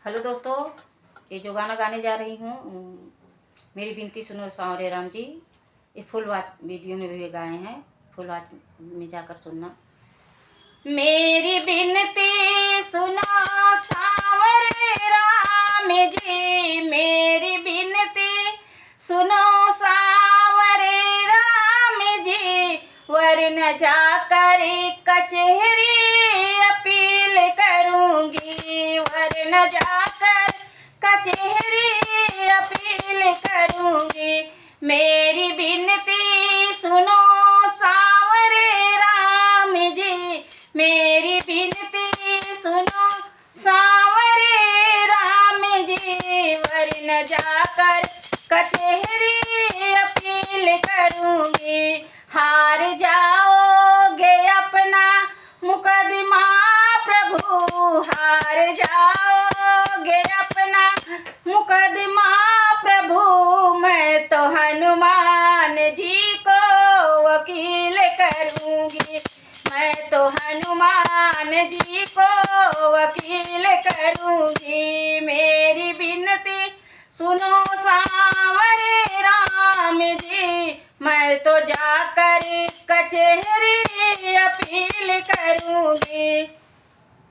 Hello दोस्तों, ये जो गाना गाने जा रही हूँ, मेरी विनती सुनो सांवरे राम जी। ये फुल बात वीडियो में भी गाए हैं, फुल बात में जाकर सुनना। मेरी विनती सुनो सांवरे राम जी, मेरी विनती सुनो सांवरे राम जी, वरन जाकर कचहरी अपील करूंगी, वरन जाकर कचहरी अपील करूंगी। मेरी विनती सुनो सांवरे राम जी, मेरी विनती सुनो सांवरे राम जी, वरन जाकर कचहरी अपील करूंगी। हार जाओगे अपना मुकदमा प्रभु, हार जाओगे अपना मुकदमा प्रभु, मैं तो हनुमान जी को वकील करूंगी, मैं तो हनुमान जी को वकील करूंगी। मेरी विनती सुनो सांवरे राम जी, मैं तो जा